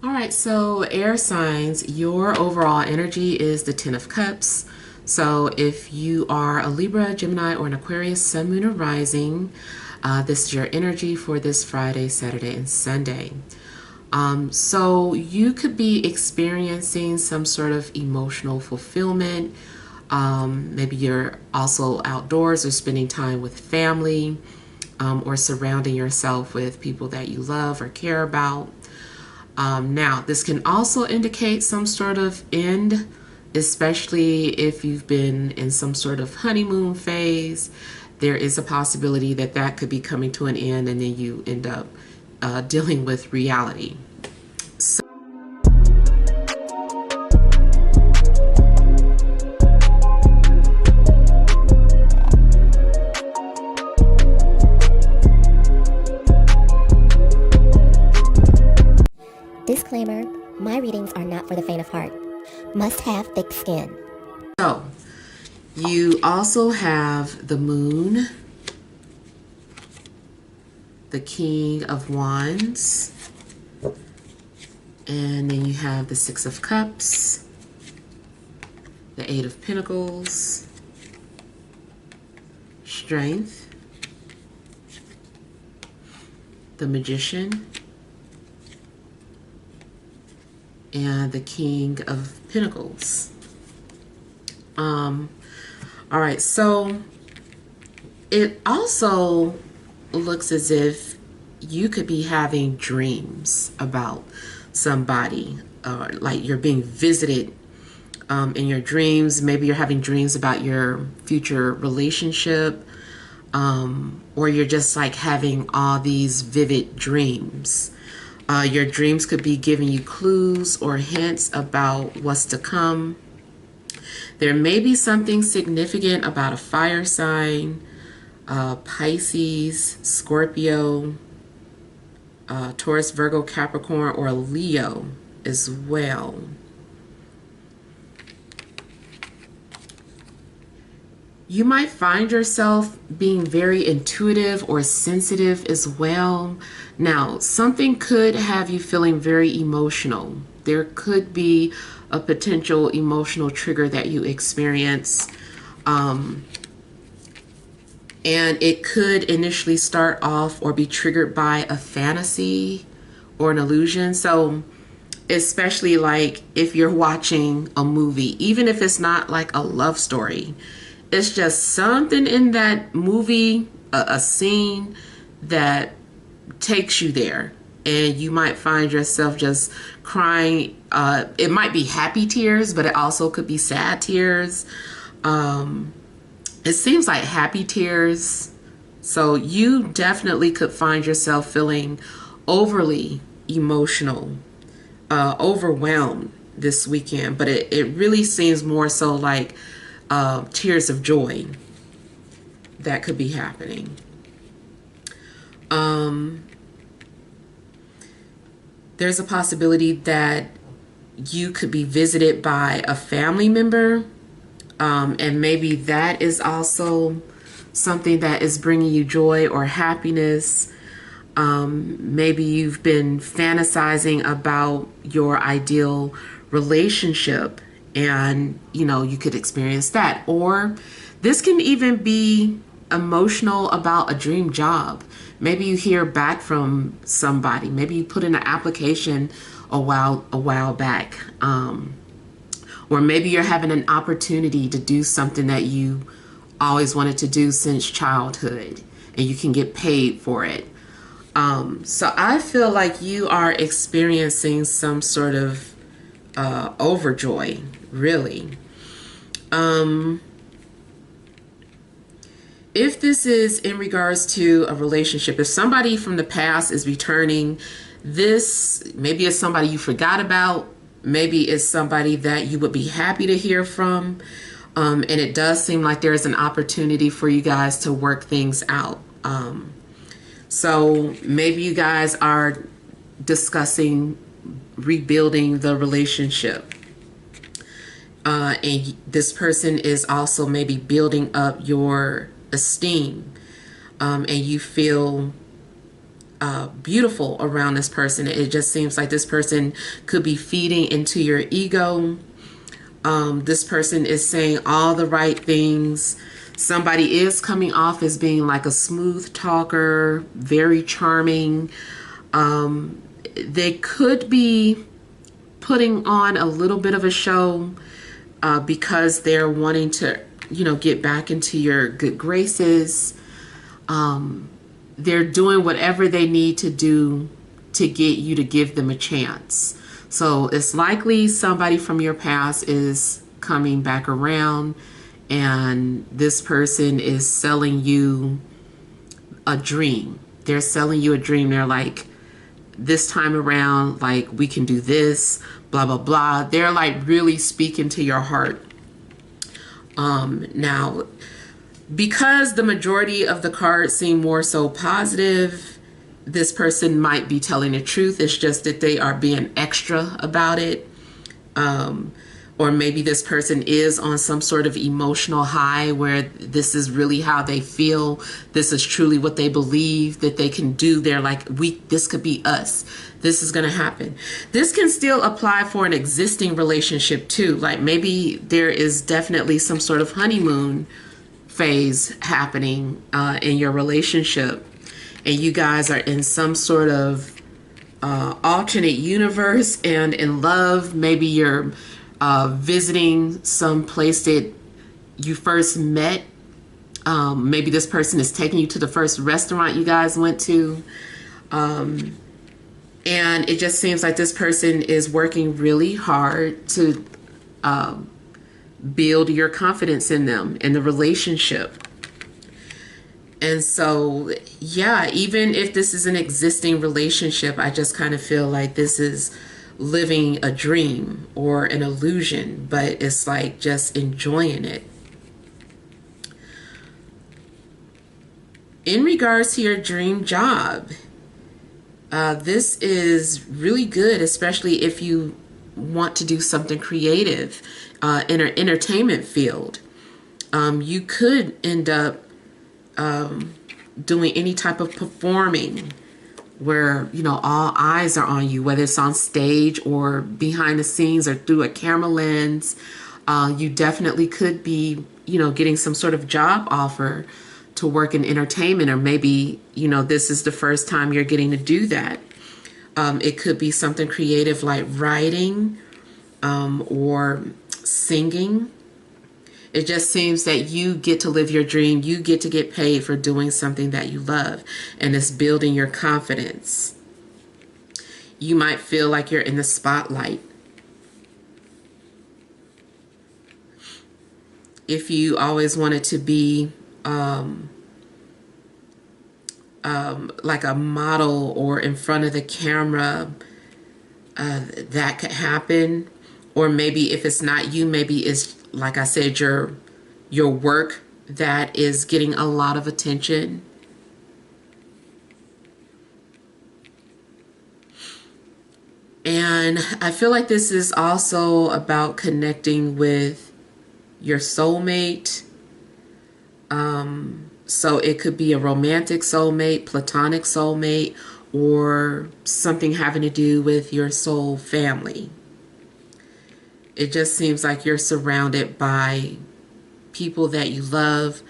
All right, so air signs, your overall energy is the Ten of Cups. So if you are a Libra, Gemini, or an Aquarius, Sun, Moon, or Rising, this is your energy for this Friday, Saturday, and Sunday. So you could be experiencing some sort of emotional fulfillment. Maybe you're also outdoors or spending time with family, or surrounding yourself with people that you love or care about. Now, this can also indicate some sort of end, especially if you've been in some sort of honeymoon phase. There is a possibility that that could be coming to an end, and then you end up dealing with reality. So, Disclaimer, my readings are not for the faint of heart. Must have thick skin. so you also have the Moon, the King of Wands, and then you have the Six of Cups, the Eight of Pentacles, Strength, the Magician, and the King of Pentacles. All right, so it also looks as if you could be having dreams about somebody, like you're being visited in your dreams. Maybe you're having dreams about your future relationship, or you're just like having all these vivid dreams. Your dreams could be giving you clues or hints about what's to come. There may be something significant about a fire sign, Pisces, Scorpio, Taurus, Virgo, Capricorn, or Leo as well. You might find yourself being very intuitive or sensitive as well. Now, something could have you feeling very emotional. There could be a potential emotional trigger that you experience. And it could initially start off or be triggered by a fantasy or an illusion. So especially like if you're watching a movie, even if it's not like a love story, it's just something in that movie, a scene that takes you there, and you might find yourself just crying. It might be happy tears, but it also could be sad tears. It seems like happy tears. So you definitely could find yourself feeling overly emotional, overwhelmed this weekend, but it really seems more so like tears of joy that could be happening. There's a possibility that you could be visited by a family member, and maybe that is also something that is bringing you joy or happiness. Maybe you've been fantasizing about your ideal relationship, and you could experience that. Or this can even be emotional about a dream job. Maybe you hear back from somebody. Maybe you put in an application a while back, or maybe you're having an opportunity to do something that you always wanted to do since childhood, and you can get paid for it. So I feel like you are experiencing some sort of overjoy, really. If this is in regards to a relationship, if somebody from the past is returning, this maybe it's somebody you forgot about, maybe it's somebody that you would be happy to hear from, and it does seem like there's an opportunity for you guys to work things out. So maybe you guys are discussing rebuilding the relationship. And this person is also maybe building up your esteem, and you feel beautiful around this person. It just seems like this person could be feeding into your ego. This person is saying all the right things. Somebody is coming off as being like a smooth talker, very charming. They could be putting on a little bit of a show because they're wanting to, get back into your good graces. They're doing whatever they need to do to get you to give them a chance. So it's likely somebody from your past is coming back around, and this person is selling you a dream. They're selling you a dream. They're like, this time around, like, we can do this, blah, blah, blah. They're like really speaking to your heart. Now, because the majority of the cards seem more so positive, this person might be telling the truth. It's just that they are being extra about it. Or maybe this person is on some sort of emotional high where this is really how they feel. This is truly what they believe that they can do. They're like, this could be us. This is going to happen. This can still apply for an existing relationship too. Like maybe there is definitely some sort of honeymoon phase happening in your relationship, and you guys are in some sort of alternate universe and in love. Maybe you're visiting some place that you first met. Maybe this person is taking you to the first restaurant you guys went to. And it just seems like this person is working really hard to build your confidence in them, in the relationship. And so, yeah, even if this is an existing relationship, I just kind of feel like this is living a dream or an illusion, but it's like just enjoying it. In regards to your dream job, this is really good, especially if you want to do something creative in an entertainment field. You could end up doing any type of performing where, all eyes are on you, whether it's on stage or behind the scenes or through a camera lens. You definitely could be, getting some sort of job offer to work in entertainment, or maybe, this is the first time you're getting to do that. It could be something creative like writing or singing. It just seems that you get to live your dream. You get to get paid for doing something that you love, and it's building your confidence. You might feel like you're in the spotlight. If you always wanted to be like a model or in front of the camera, that could happen. Or maybe if it's not you, maybe it's, like I said, your work that is getting a lot of attention. And I feel like this is also about connecting with your soulmate. So it could be a romantic soulmate, platonic soulmate, or something having to do with your soul family. It just seems like you're surrounded by people that you love,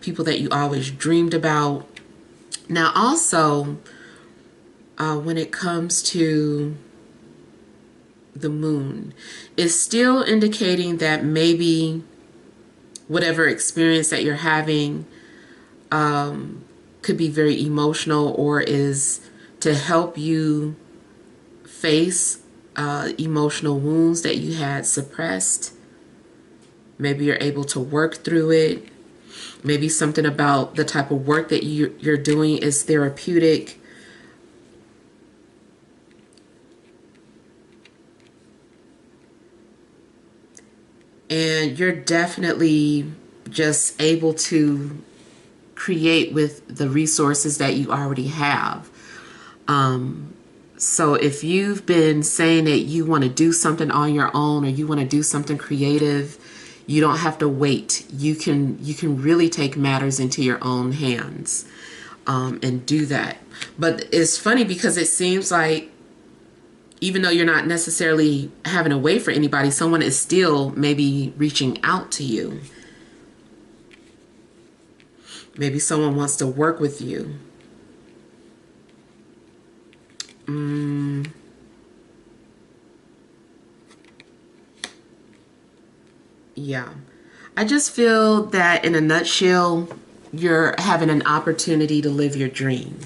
people that you always dreamed about. Now, also, when it comes to the moon, it's still indicating that maybe whatever experience that you're having could be very emotional, or is to help you face emotional wounds that you had suppressed. Maybe you're able to work through it. Maybe something about the type of work that you're doing is therapeutic. And you're definitely just able to create with the resources that you already have. So if you've been saying that you want to do something on your own, or you want to do something creative, you don't have to wait. You can really take matters into your own hands. and do that. But it's funny because it seems like even though you're not necessarily having to wait for anybody, someone is still maybe reaching out to you. Maybe someone wants to work with you. Yeah. I just feel that in a nutshell, you're having an opportunity to live your dream.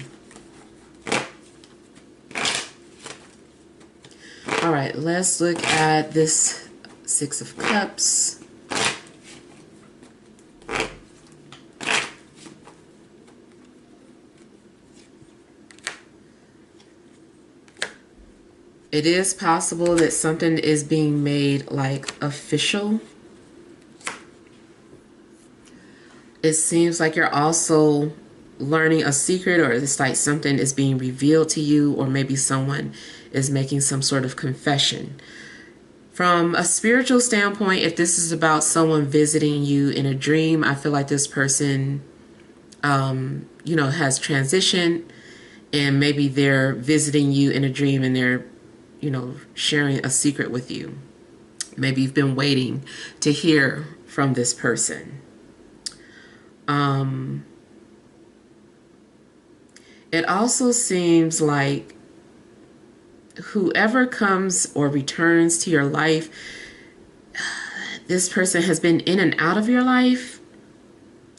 All right, let's look at this Six of Cups. It is possible that something is being made like official. It seems like you're also learning a secret, or it's like something is being revealed to you, or maybe someone is making some sort of confession. From a spiritual standpoint, if this is about someone visiting you in a dream, I feel like this person, has transitioned, and maybe they're visiting you in a dream and they're, sharing a secret with you. Maybe you've been waiting to hear from this person. It also seems like whoever comes or returns to your life, this person has been in and out of your life,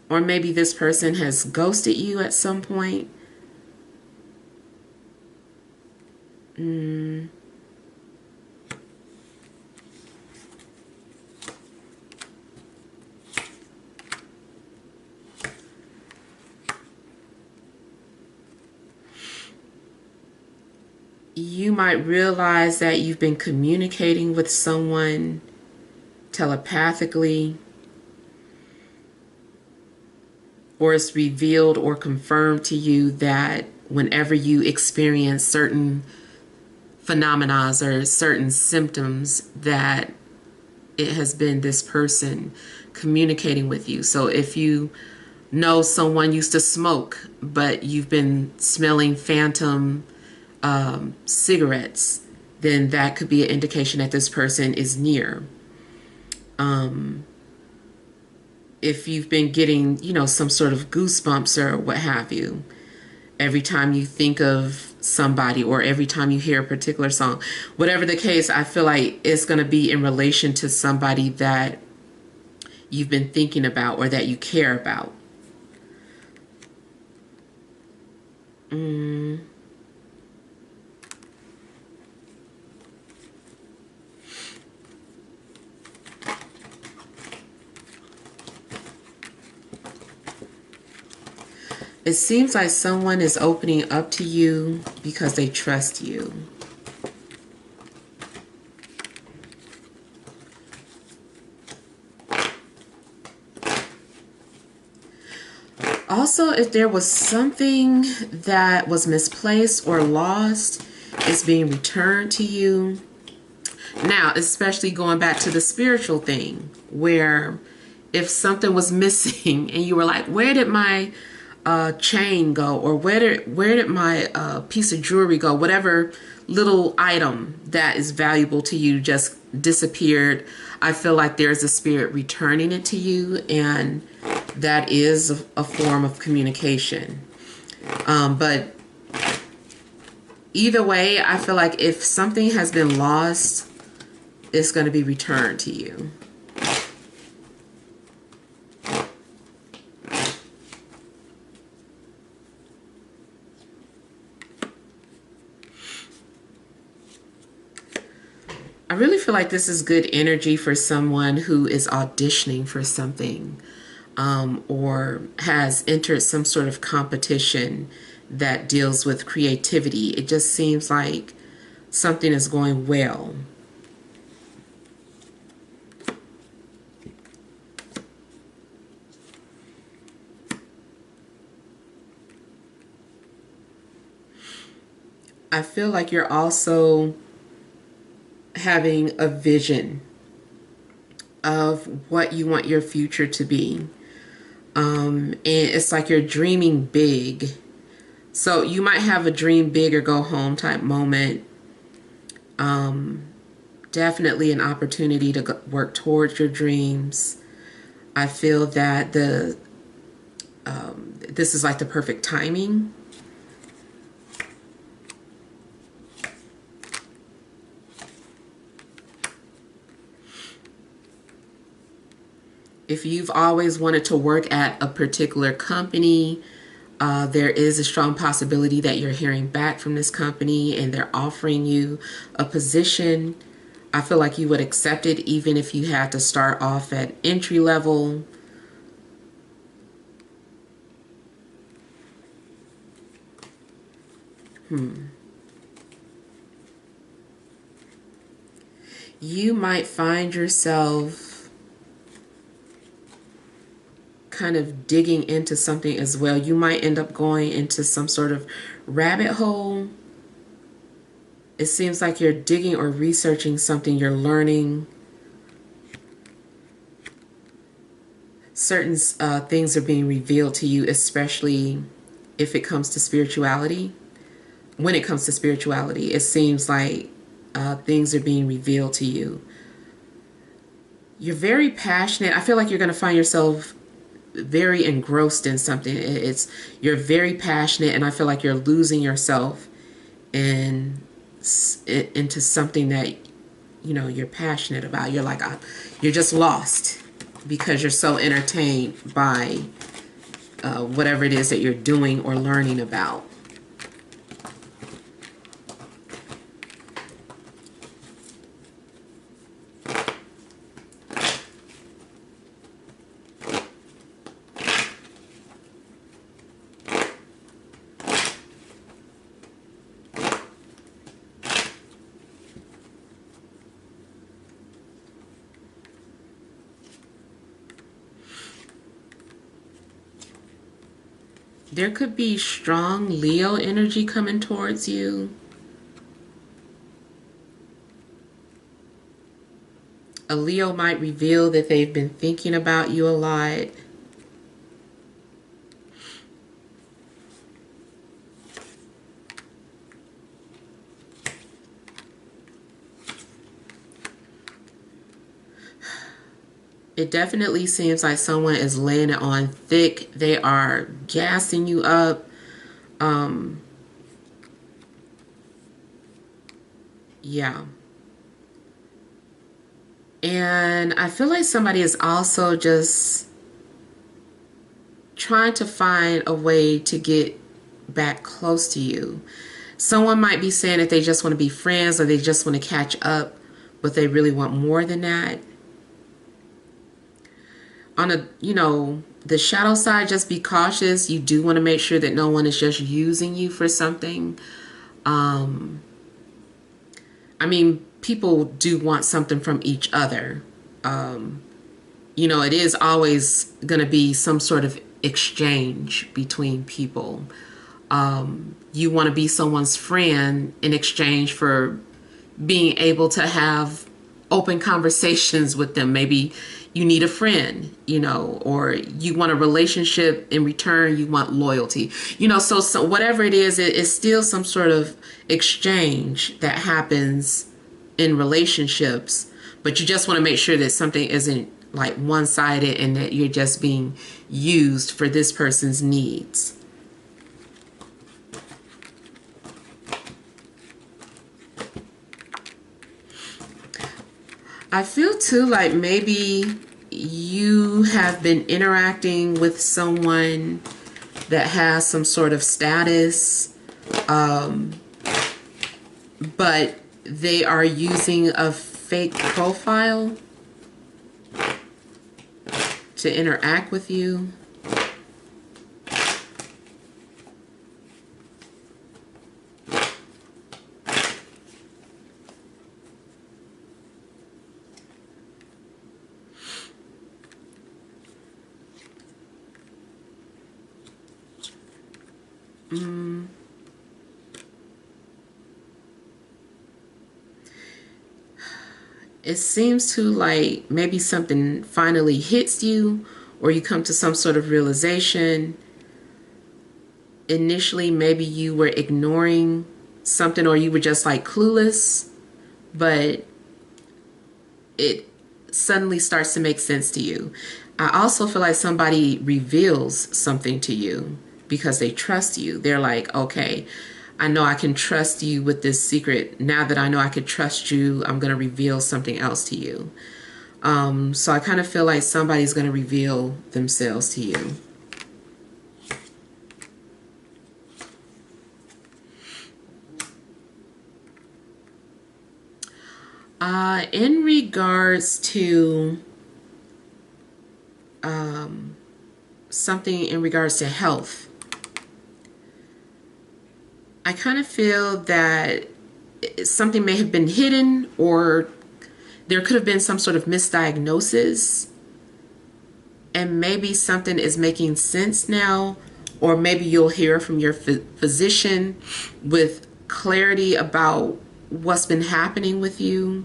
or maybe this person has ghosted you at some point. You might realize that you've been communicating with someone telepathically, or it's revealed or confirmed to you that whenever you experience certain phenomena or certain symptoms, that it has been this person communicating with you. So if you know someone used to smoke, but you've been smelling phantom cigarettes, then that could be an indication that this person is near. If you've been getting, some sort of goosebumps or what have you, every time you think of somebody or every time you hear a particular song, whatever the case, I feel like it's going to be in relation to somebody that you've been thinking about or that you care about. It seems like someone is opening up to you because they trust you. Also, if there was something that was misplaced or lost, it's being returned to you. Now, especially going back to the spiritual thing, where if something was missing and you were like, where did my chain go, or where did my piece of jewelry go, whatever little item that is valuable to you just disappeared, I feel like there's a spirit returning it to you, and that is a form of communication. But either way, I feel like if something has been lost, it's going to be returned to you. I really feel like this is good energy for someone who is auditioning for something, or has entered some sort of competition that deals with creativity. It just seems like something is going well. I feel like you're also having a vision of what you want your future to be. And it's like you're dreaming big, So you might have a dream big or go home type moment. Definitely an opportunity to work towards your dreams. I feel that this is like the perfect timing. If you've always wanted to work at a particular company, there is a strong possibility that you're hearing back from this company and they're offering you a position. I feel like you would accept it even if you had to start off at entry level. You might find yourself kind of digging into something as well. You might end up going into some sort of rabbit hole. It seems like you're digging or researching something, you're learning. Certain things are being revealed to you, especially if it comes to spirituality. When it comes to spirituality, it seems like things are being revealed to you. You're very passionate. I feel like you're going to find yourself very engrossed in something. You're very passionate, and I feel like you're losing yourself into something that you're passionate about. You're like you're just lost because you're so entertained by whatever it is that you're doing or learning about. There could be strong Leo energy coming towards you. A Leo might reveal that they've been thinking about you a lot. It definitely seems like someone is laying it on thick. They are gassing you up. Yeah. And I feel like somebody is also just trying to find a way to get back close to you. Someone might be saying that they just want to be friends or they just want to catch up, but they really want more than that. On the shadow side, just be cautious. You do want to make sure that no one is just using you for something. I mean, people do want something from each other. It is always going to be some sort of exchange between people. You want to be someone's friend in exchange for being able to have open conversations with them. Maybe you need a friend, or you want a relationship in return. You want loyalty, so whatever it is, it's still some sort of exchange that happens in relationships, but you just want to make sure that something isn't like one-sided and that you're just being used for this person's needs. I feel too like maybe you have been interacting with someone that has some sort of status, but they are using a fake profile to interact with you. It seems to like maybe something finally hits you or you come to some sort of realization. initially maybe you were ignoring something, or you were just like clueless, but it suddenly starts to make sense to you. I also feel like somebody reveals something to you because they trust you. They're like, okay, I know I can trust you with this secret. Now that I know I can trust you, I'm going to reveal something else to you. So I kind of feel like somebody's going to reveal themselves to you. In regards to something in regards to health, I kind of feel that something may have been hidden, or there could have been some sort of misdiagnosis, and maybe something is making sense now, or maybe you'll hear from your physician with clarity about what's been happening with you.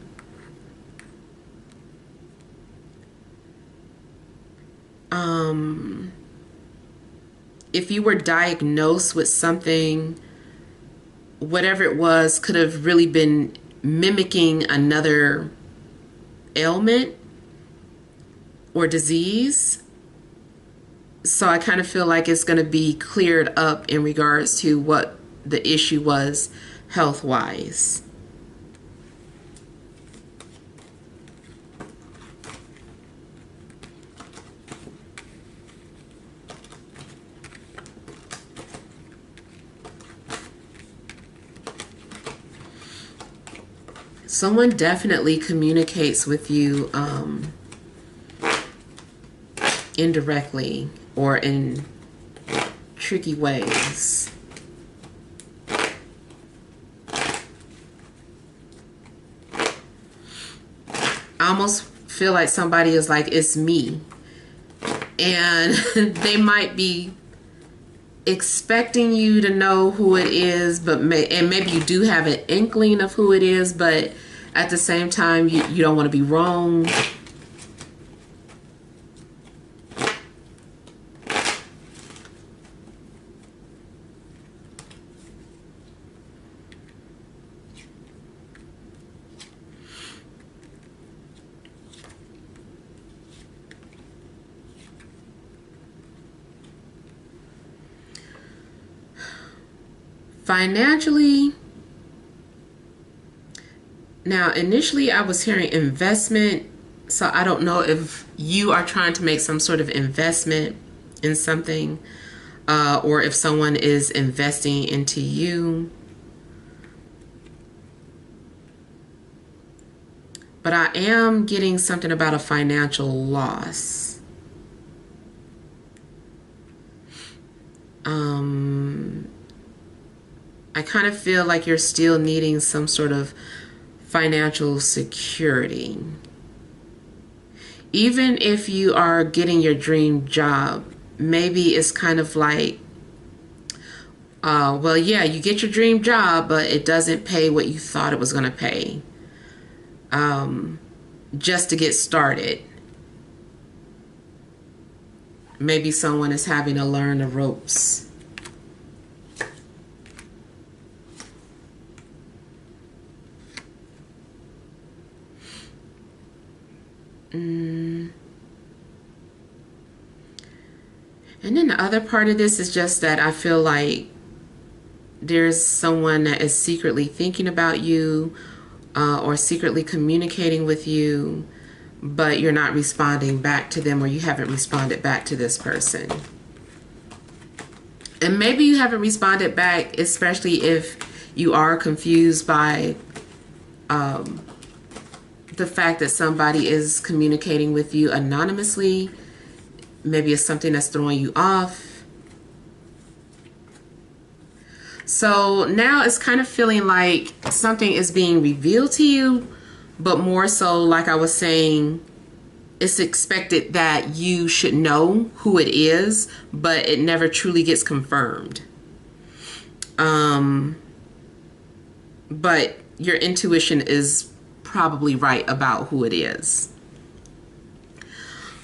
If you were diagnosed with something, whatever it was could have really been mimicking another ailment or disease. So I kind of feel like it's going to be cleared up in regards to what the issue was health-wise. Someone definitely communicates with you indirectly or in tricky ways. I almost feel like somebody is like, it's me. And they might be expecting you to know who it is, but maybe you do have an inkling of who it is, but at the same time you don't want to be wrong. Financially, now initially I was hearing investment, so I don't know if you are trying to make some sort of investment in something, or if someone is investing into you. But I am getting something about a financial loss. I kind of feel like you're still needing some sort of financial security. Even if you are getting your dream job, maybe it's kind of like, well, yeah, you get your dream job, but it doesn't pay what you thought it was going to pay, just to get started. Maybe someone is having to learn the ropes. And then the other part of this is just that I feel like there's someone that is secretly thinking about you, or secretly communicating with you, but you're not responding back to them, or you haven't responded back to this person. And maybe you haven't responded back, especially if you are confused by the fact that somebody is communicating with you anonymously. Maybe it's something that's throwing you off. So now it's kind of feeling like something is being revealed to you, but more so, like I was saying, it's expected that you should know who it is, but it never truly gets confirmed. But your intuition is probably right about who it is.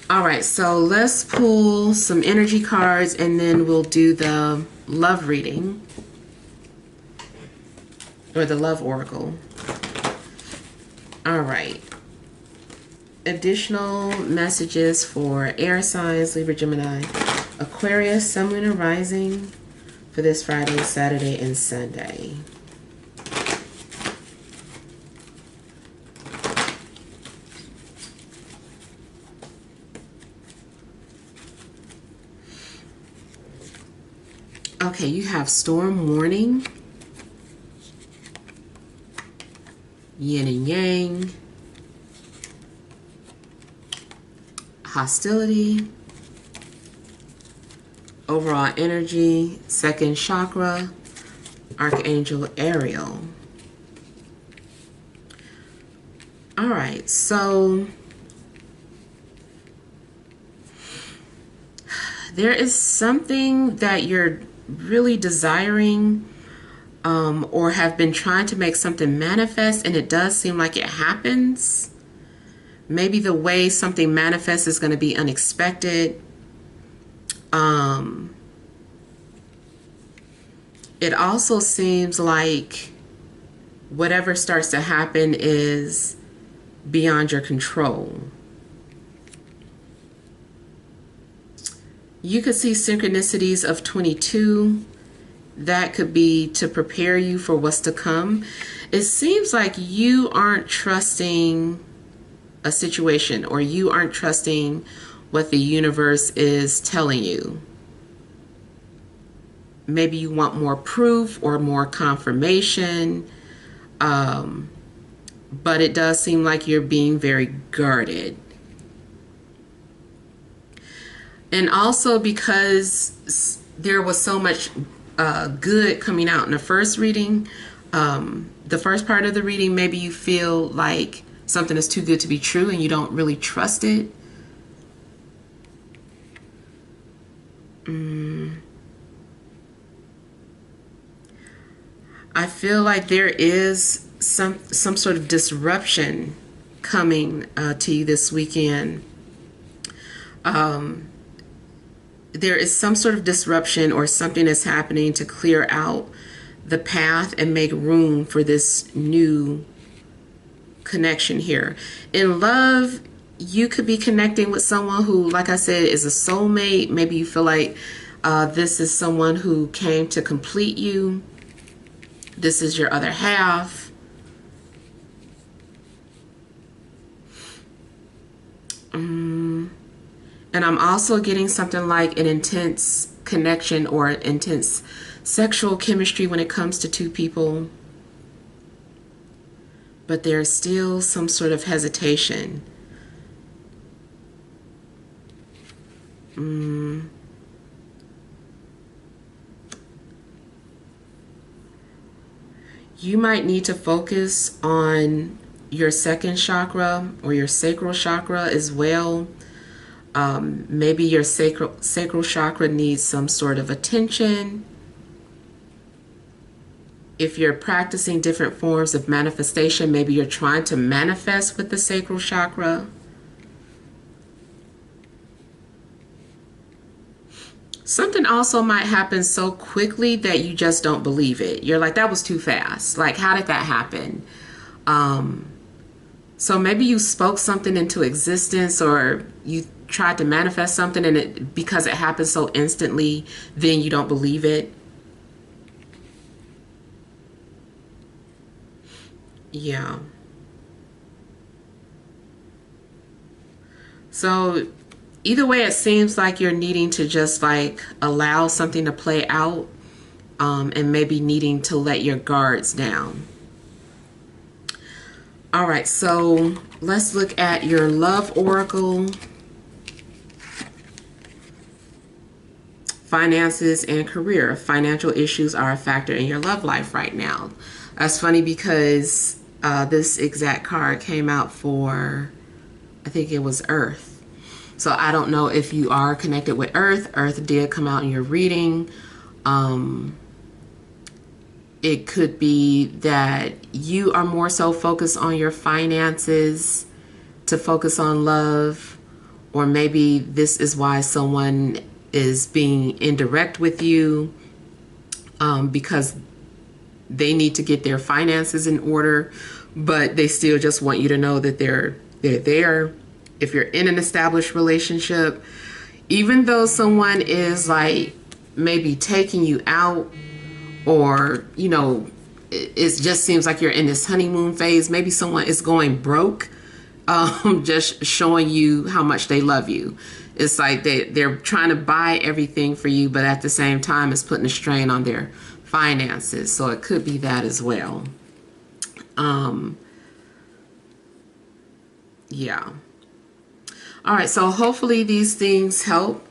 All right, so let's pull some energy cards and then we'll do the love reading, or the love oracle. All right. Additional messages for air signs, Libra, Gemini, Aquarius, Sun, Moon, and Rising for this Friday, Saturday, and Sunday. Okay, you have storm warning, yin and yang, hostility, overall energy, second chakra, Archangel Ariel. All right, so there is something that you're really desiring, or have been trying to make something manifest, and it does seem like it happens. Maybe the way something manifests is going to be unexpected. It also seems like whatever starts to happen is beyond your control. You could see synchronicities of 22. That could be to prepare you for what's to come. It seems like you aren't trusting a situation, or you aren't trusting what the universe is telling you. Maybe you want more proof or more confirmation, but it does seem like you're being very guarded. And also because there was so much good coming out in the first reading, the first part of the reading, maybe you feel like something is too good to be true and you don't really trust it. I feel like there is some sort of disruption coming to you this weekend. There is some sort of disruption or something that's happening to clear out the path and make room for this new connection here. In love, you could be connecting with someone who, like I said, is a soulmate. Maybe you feel like this is someone who came to complete you. This is your other half. And I'm also getting something like an intense connection or intense sexual chemistry when it comes to two people. But there's still some sort of hesitation. You might need to focus on your second chakra or your sacral chakra as well. Maybe your sacral chakra needs some sort of attention. If you're practicing different forms of manifestation, maybe you're trying to manifest with the sacral chakra. Something also might happen so quickly that you just don't believe it. You're like, that was too fast. Like, how did that happen? So maybe you spoke something into existence, or you tried to manifest something, and because it happened so instantly, then you don't believe it. Yeah. So either way, it seems like you're needing to just like allow something to play out, and maybe needing to let your guards down. All right, so let's look at your love oracle. Finances and career. Financial issues are a factor in your love life right now. That's funny because this exact card came out for, I think it was Earth. So I don't know if you are connected with Earth. Earth did come out in your reading. It could be that you are more so focused on your finances to focus on love, or maybe this is why someone is being indirect with you. because they need to get their finances in order, but they still just want you to know that they're there. If you're in an established relationship, even though someone is like maybe taking you out, or you know, it just seems like you're in this honeymoon phase, maybe someone is going broke, just showing you how much they love you. It's like they're trying to buy everything for you, but at the same time it's putting a strain on their finances. So it could be that as well. Yeah. All right, so hopefully these things help.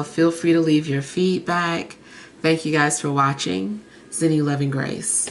Feel free to leave your feedback. Thank you guys for watching. Sending you love and grace.